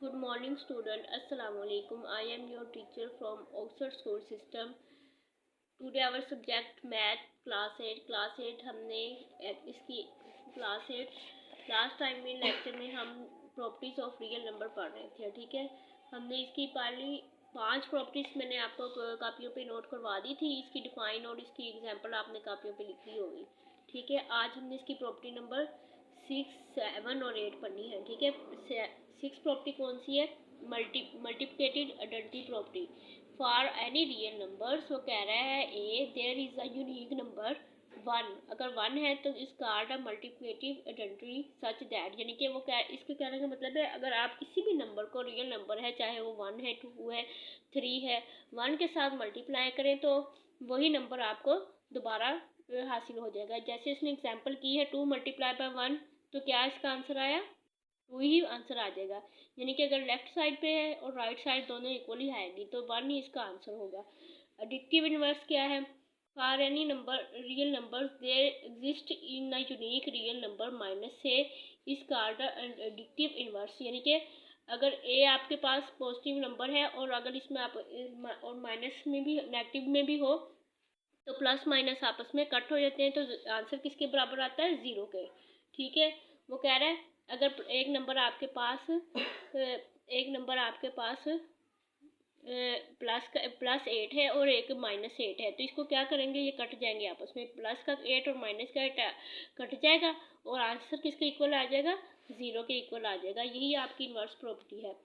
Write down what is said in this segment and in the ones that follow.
Good morning student. Assalamu alaikum. I am your teacher from Oxford School System. Today our subject math class 8. Class 8 हमने इसकी class 8 last time में lecture में हम properties of real number पढ़ रहे थे। ठीक है, हमने इसकी पहली 5 प्रॉपर्टीज मैंने आपको कापियों पे नोट करवा दी थी। इसकी डिफाइन और इसकी एग्जांपल आपने कापियों पे लिखी होगी। ठीक है, आज हमने इसकी प्रॉपर्टी नंबर 6, 7 और 8 पढ़नी है। ठीक है, 6 प्रॉपर्टी कौन सी है? Multiplicated identity property for any real numbers. वो कह रहा है a there is a unique number 1। अगर 1 है तो is called a multiplicative identity such that, यानी कि वो इसके कहने का मतलब है अगर आप किसी भी नंबर को, रियल नंबर है चाहे वो 1 है, 2 है, 3 है, 1 के साथ मल्टीप्लाई करें तो वही नंबर आपको दोबारा हासिल हो जाएगा। जैसे इसने एग्जांपल की है 2 मल्टीप्लाई बाय 1, तो क्या इसका आंसर आया? 2 ही आंसर आ जाएगा। यानी कि अगर लेफ्ट साइड पे है और राइट साइड दोनों इक्वल ही आएगी तो 1 ही इसका आंसर होगा। एडिक्टिव इनवर्स क्या है? For any number real number there exist in a unique real number minus से इस कार्ड एडिक्टिव इनवर्स, यानी कि अगर ए आपके पास पॉजिटिव नंबर है और अगर इसमें आप और माइनस में भी, नेगेटिव में भी हो तो प्लस माइनस आपस में कट हो जाते हैं, तो आंसर किसके बराबर आता है? 0 के। ठीक है, वो कह रहा है अगर एक नंबर आपके पास प्लस 8 है और एक -8 है, तो इसको क्या करेंगे? ये कट जाएंगे आपस में, प्लस का 8 और माइनस का 8 कट जाएगा और आंसर किसके इक्वल आ जाएगा? 0 के इक्वल आ जाएगा। यही आपकी इन्वर्स प्रॉपर्टी है।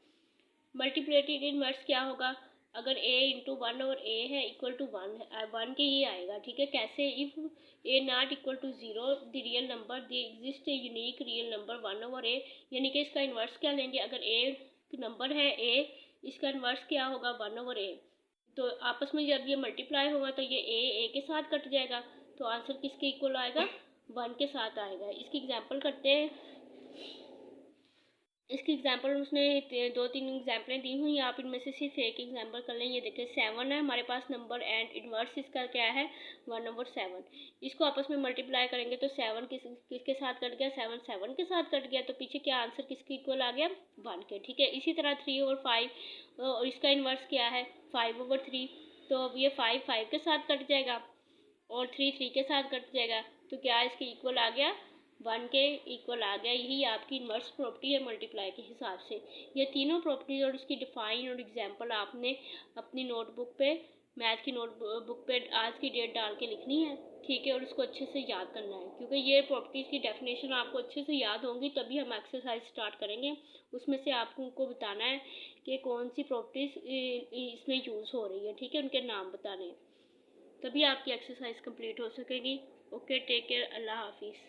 मल्टीप्लिकेटिव इनवर्स क्या होगा? अगर a इंटू 1 और a है इक्वल टू 1 के ही आएगा। ठीक है, कैसे? If a not equal to 0 the real number the exist unique real number 1 over a, यानी कि इसका इन्वर्स क्या लेंगे? अगर a नंबर है a, इसका इन्वर्स क्या होगा? 1 ओवर a। तो आपस में जब ये मल्टीप्लाई होगा तो ये a के साथ कट जाएगा, तो आंसर किसके इक्वल आएगा? 1 के साथ आएगा। इसकी एग्जाम्पल करते हैं। इसकी एग्जांपल उसने 2-3 एग्जांपलें दी हुई, आप इनमें से सिर्फ एक एग्जांपल कर लें। ये देखिए 7 है हमारे पास नंबर एंड इन्वर्स इसका क्या है? 1 ओवर 7। इसको आपस में मल्टीप्लाई करेंगे तो 7 किसके साथ कट गया? 7 7 के साथ कट गया, तो पीछे क्या आंसर किसके इक्वल आ गया? 1 के। ठीक है, इसी तरह 3 ओवर 5 और इसका इन्वर्स क्या है? 5 ओवर 3, तो अब ये 5 5 के साथ कट जाएगा और 3 3 के साथ कट जाएगा, तो क्या इसके इक्वल आ गया? 1 के इक्वल आ गया। यही आपकी इन्वर्स प्रॉपर्टी है मल्टीप्लाई के हिसाब से। ये तीनों प्रॉपर्टीज और इसकी डिफाइन और एग्जांपल आपने अपनी नोटबुक पे, मैथ की नोटबुक पे आज की डेट डाल के लिखनी है। ठीक है, और इसको अच्छे से याद करना है, क्योंकि ये प्रॉपर्टीज़ की डेफिनेशन आपको अच्छे से याद होंगी तभी हम एक्सरसाइज स्टार्ट करेंगे। उसमें से आपको बताना है कि कौन सी प्रॉपर्टीज़ इसमें यूज़ हो रही है। ठीक है, उनके नाम बताने हैं, तभी आपकी एक्सरसाइज कंप्लीट हो सकेगी। ओके, टेक केयर, अल्लाह हाफिज़।